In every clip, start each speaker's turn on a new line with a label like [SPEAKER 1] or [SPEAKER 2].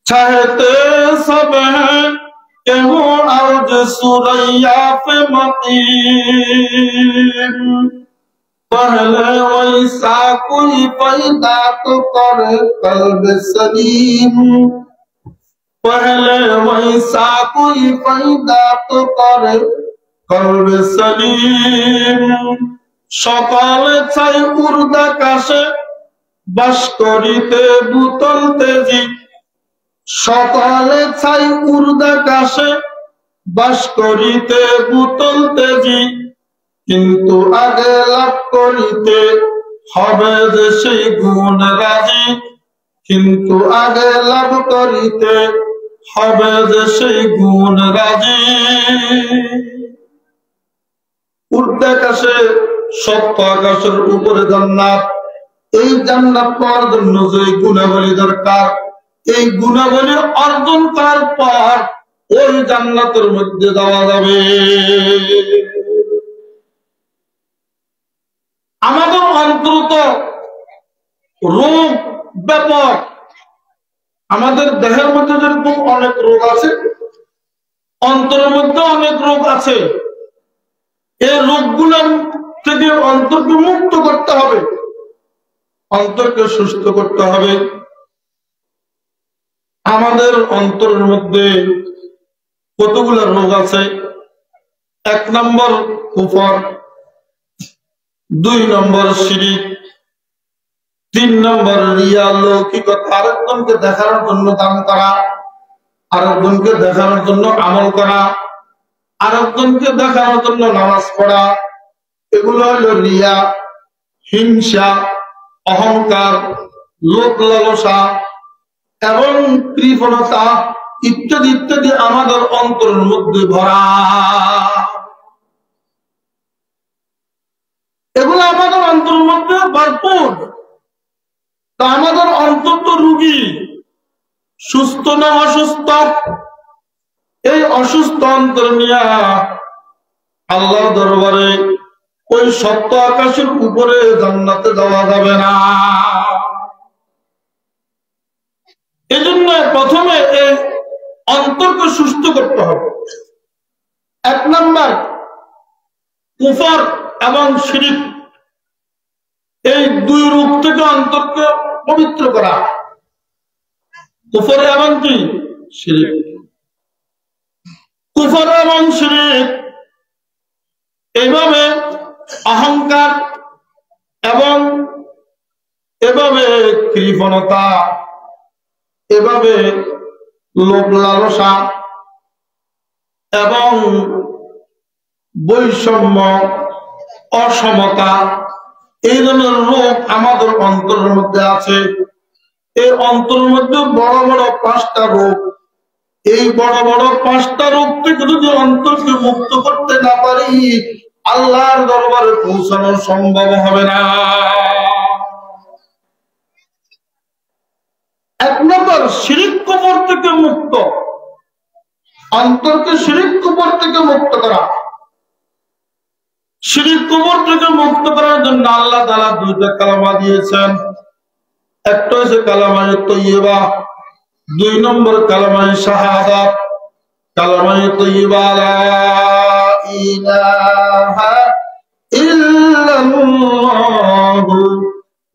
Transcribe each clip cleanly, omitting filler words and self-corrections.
[SPEAKER 1] चाहते सब हैं कि हो अर्ज सुरैया पे मकीन, पहले वैसा कोई पैदा तो करे कल्ब सलीम, पहले वैसा कोई पैदा तो करे कल्ब सलीम। সকালে চাই উর্দাকাশে বাস করিতে বুতল তেজি, সকালে চাই উর্দাকাশে বাস করিতে বুতল তেজি, কিন্তু আগে লাভ করিতে হবে যে সেই গুণ রাজি, কিন্তু আগে লাভ করিতে হবে যে সেই গুণ রাজি। উর্দাকাশে সপ্ত আকাশের উপরে জান্নাত, এই জান্নাত পাওয়ার জন্য যে গুণাবলী দরকার, এই গুণাবলী অর্জন করার পর ওই জান্নাতের মধ্যে যাওয়া যাবে। আমাদের অন্তত রোগ ব্যাপক, আমাদের দেহের মধ্যে যেরকম অনেক রোগ আছে, অন্তরের মধ্যে অনেক রোগ আছে। এই রোগগুলো থেকে অন্তরকে মুক্ত করতে হবে, অন্তরকে সুস্থ করতে হবে। আমাদের অন্তরের মধ্যে কতগুলো রোগ আছে? 1 নম্বর কুফর, 2 নম্বর শিরিক, 3 নম্বর রিয়া, লৌকিকতা, আরেকজনকে দেখানোর জন্য দান করা, আরেকজনকে দেখানোর জন্য আমল করা, আরেকজনকে দেখানোর জন্য নামাজ পড়া, এগুলো হলো রিয়া, হিংসা, অহংকার, লোক লালসা এবং কৃপণতা ইত্যাদি ইত্যাদি আমাদের অন্তরের মধ্যে ভরা। এগুলো আমাদের অন্তরের মধ্যে ভরপুর। তা আমাদের অন্তর তো রোগী, সুস্থ না অসুস্থ? এই অসুস্থ অন্তর নিয়ে আল্লাহর দরবারে ওই সপ্ত আকাশের উপরে জান্নাতে যাওয়া যাবে না। এজন্য প্রথমে এই অন্তরকে সুস্থ করতে হবে। 1 নম্বর কুফর এবং শিরিক, এই 2 রূপ থেকে অন্তরকে পবিত্র করা। কুফর এবং কি শিরিক, কুফর এবং শিরিক এইভাবে অহংকার এবং এভাবে কৃপণতা, এভাবে লোভ লালসা এবং বৈষম্য, অসমতা, এই ধরনের রোগ আমাদের অন্তরের মধ্যে আছে। এই অন্তরের মধ্যে বড় বড় 5টা রোগ। এই বড় বড় 5টা রোগ থেকে যদি অন্তরকে মুক্ত করতে না পারি, আল্লাহর দরবারে পৌঁছানো সম্ভব হবে না। 1 নম্বর শিরিক কুফর থেকে মুক্ত, অন্তরকে শিরিক কুফর থেকে মুক্ত করা। শিরিক কুফর থেকে মুক্ত করার জন্য আল্লাহ তাআলা 2টা কালেমা দিয়েছেন। একটা হচ্ছে কালেমায়ে তাইয়্যিবা, 2 নম্বর কালেমায়ে শাহাদাত। কালেমায়ে তাইয়্যিবা লা ইলাহা ইল্লাল্লাহু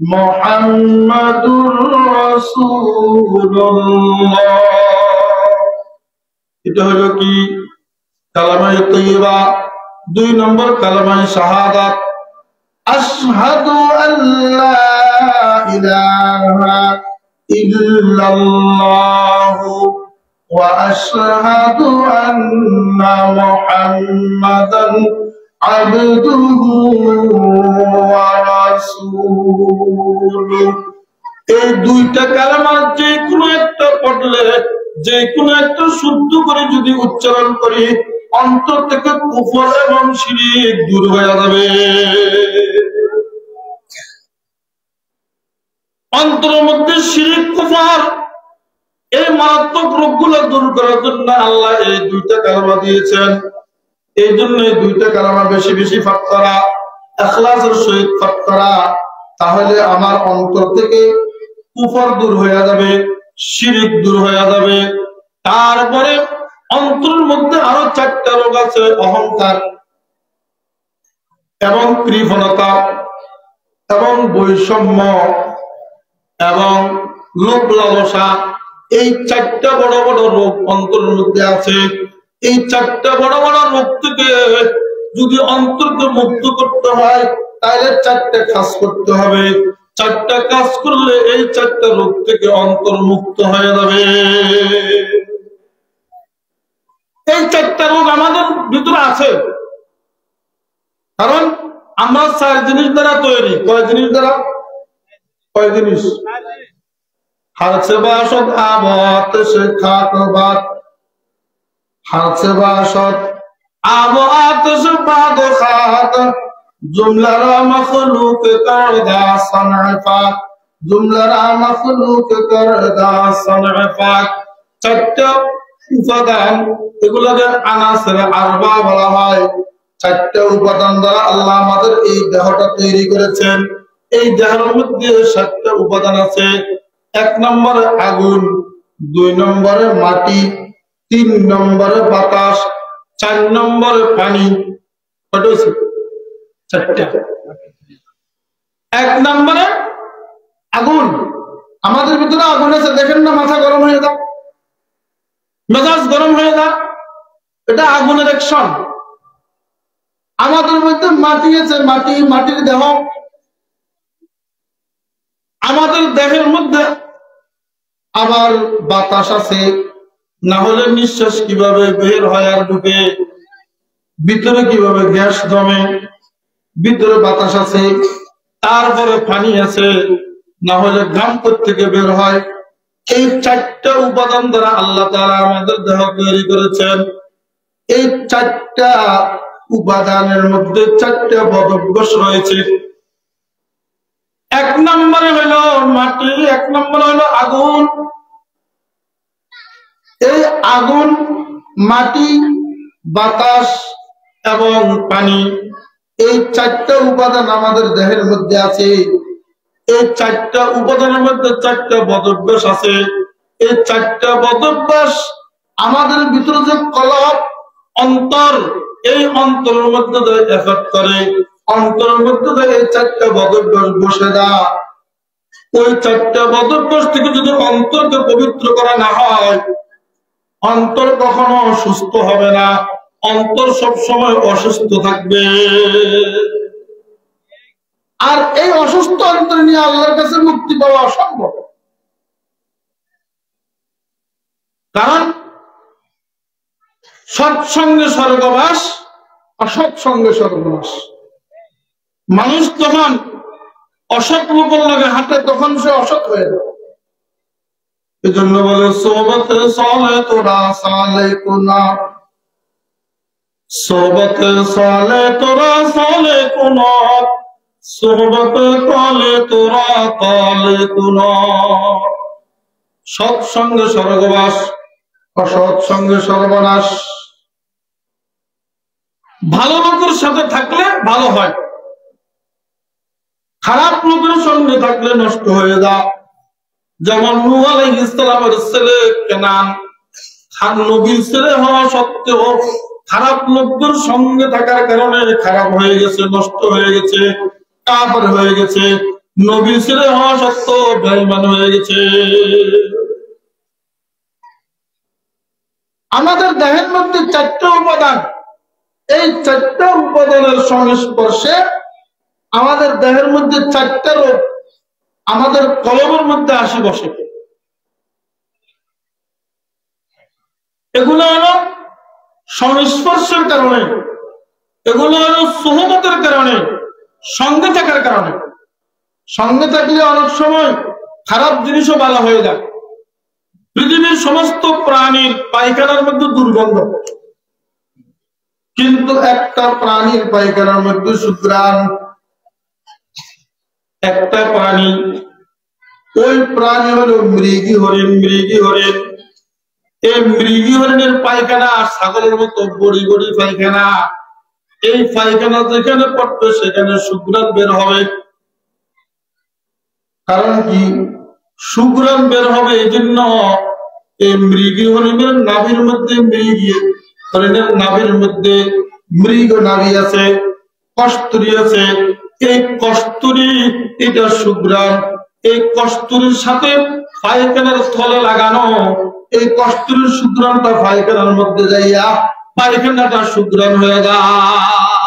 [SPEAKER 1] মুহাম্মাদুর রাসূলুল্লাহ, এটা হলো কি কালেমায়ে তাইয়্যিবা। 2 নম্বর কালেমায়ে শাহাদাত, আশহাদু আল্লা ইলাহা ইল্লাল্লাহু ওয়া আশহাদু আন্না মুহাম্মাদান আবদুহু ওয়া রাসূলুহু। এই 2টা কালেমার যে কোনো একটা পড়লে, যে কোনো একটা শুদ্ধ করে যদি উচ্চারণ করি, অন্তর থেকে কুফর এবং শিরিক দূর হয়ে যাবে। অন্তরের মধ্যে শিরিক কুফর এই মারাত্মক রোগগুলো দূর করার জন্য আল্লাহ এই 2টা কালেমা দিয়েছেন। এই জন্য এই 2টা কালেমা বেশি বেশি পাঠ করা, ইখলাসের সহিত পাঠ করা, তাহলে আমার অন্তর থেকে কুফর দূর হয়ে যাবে, শিরক দূর হয়ে যাবে। তারপরে অন্তরের মধ্যে আরো 4টা রোগ আছে, অহংকার এবং কৃপণতা এবং বৈষম্য এবং লোভ লালসা। এই 4টা বড় বড় রোগ অন্তরের মধ্যে আছে। এই 4টা বড় বড় রোগ থেকে যদি অন্তরকে মুক্ত করতে হয় তাহলে 4টা কাজ করতে হবে। 4টা কাজ করলে এই 4টা রোগ থেকে অন্তর মুক্ত হয়ে যাবে। এই 4টা রোগ আমাদের ভিতরে আছে, কারণ আমরা 4 জিনিস দ্বারা তৈরি। কয় জিনিস দ্বারা? কয় জিনিস? হারসে বাসত আবহাওয়াত সে খাত বাত, হারসে বাসত আবহাওয়াত সে বাদ খাত, জুমলারা মখলুক করদা সনফাত, জুমলারা মখলুক করদা সনফাত। 4টা উপাদান, এগুলোকে আনাসের আরবা বলা হয়। 4টা উপাদান দ্বারা আল্লাহ আমাদের এই দেহটা তৈরি করেছেন। এই দেহের মধ্যে 7টা উপাদান আছে। 1 নম্বরে আগুন, 2 নম্বরে মাটি, 3 নম্বরে বাতাস, 4 নম্বরে পানি। কয়টা হয়েছে? 4টা। 1 নম্বরে আগুন। আমাদের ভিতরে আগুন আছে, দেখেন না, মাথা গরম হয়ে যায়, মেজাজ গরম হয়ে যায়, এটা আগুনের অ্যাকশন। আমাদের মধ্যে মাটি আছে, মাটির দেহ। আমাদের দেহের মধ্যে আবার বাতাস আছে, না হলে নিঃশ্বাস কিভাবে বের হয় আর ঢুকে, ভিতরে কিভাবে গ্যাস জমে, ভিতরে বাতাস আছে। তারপরে পানি আছে, না হলে ঘাম থেকে বের হয়। এই 4টা উপাদান দ্বারা আল্লাহ তাআলা আমাদের দেহ তৈরি করেছেন। এই 4টা উপাদানের মধ্যে 4টা বদভ্যাস রয়েছে। 1 নম্বরে হলো মাটি, 1 নম্বরে হলো আগুন। এই আগুন, মাটি, বাতাস এবং পানি, এই 4টা উপাদান আমাদের দেহের মধ্যে আছে। এই 4টা উপাদানের মধ্যে 4টা বদভ্যাস আছে। এই 4টা বদভ্যাস আমাদের ভিতরে যে কলব, অন্তর, এই অন্তরের মধ্যে এফেক্ট করে। অন্তরের মধ্যে এই 4টা বদভ্যাস বসে যায়। ওই 4টা বদভ্যাস থেকে যদি অন্তরকে পবিত্র করা না হয়, অন্তর কখনো সুস্থ হবে না, অন্তর সবসময় অসুস্থ থাকবে। আর এই অসুস্থ অন্তর নিয়ে আল্লাহর কাছে মুক্তি পাওয়া অসম্ভব। কারণ সৎসঙ্গে স্বর্গবাস, অসৎসঙ্গে সর্বনাশ। মানুষ যখন অসৎ লোকের লাগে হাঁটে তখন সে অসৎ হয়ে যায়। এই জন্য বলে সোহবতে সালে তোরা সালে কোনা, সোহবতে সালে তোরা সালে কোনা, সোহবতে কালে তোরা কালে কোনা। সৎসঙ্গে স্বর্গবাস, অসৎ সঙ্গে সর্বনাশ। ভালো লোকের সাথে থাকলে ভালো হয়, খারাপ লোকের সঙ্গে থাকলে নষ্ট হয়ে যায়। যেমন নূহ আলাইহিস সালামের ছেলে কেনান, নবীর ছেলে হওয়া সত্ত্বেও খারাপ লোকদের সঙ্গে থাকার কারণে খারাপ হয়ে গেছে, নষ্ট হয়ে গেছে, কাফের হয়ে গেছে। নবীর ছেলে হওয়া সত্ত্বেও বেঈমান হয়ে গেছে। আমাদের দেহের মধ্যে 4টা উপাদান। এই 4টা উপাদানের সংস্পর্শে আমাদের দেহের মধ্যে 4টা রোগ আমাদের কলবের মধ্যে আসি বসে। এগুলো হলো সংস্পর্শের কারণে, এগুলো হলো সুহবতের কারণে, সঙ্গে থাকার কারণে। সঙ্গে থাকলে অনেক সময় খারাপ জিনিসও ভালো হয়ে যায়। পৃথিবীর সমস্ত প্রাণীর পায়খানার মধ্যে দুর্গন্ধ, কিন্তু একটা প্রাণীর পায়খানার মধ্যে সুঘ্রাণ। একটা প্রাণী, ওই প্রাণী হলো মৃগী হরিণ। মৃগী হরিণ, এই মৃগী হরিণের পায়খানা ছাগলের মতো বড়ি বড়ি পায়খানা। এই পায়খানা যেখানে পড়বে সেখানে সুঘ্রাণ বের হবে। কারণ কি? সুগ্রাণ বের হবে। এই জন্য এই মৃগী হরিণের নাভির মধ্যে হরিণের নাভির মধ্যে মৃগ নাভি আছে, কস্তুরী আছে। এই কস্তুরী এটা সুগ্রাণ। এই কস্তুরীর সাথে পায়খানার স্থলে লাগানো এই কস্তুরীর সুগ্রাণটা পায়খানার মধ্যে যাইয়া পায়খানাটা সুগ্রাণ হয়ে যায়।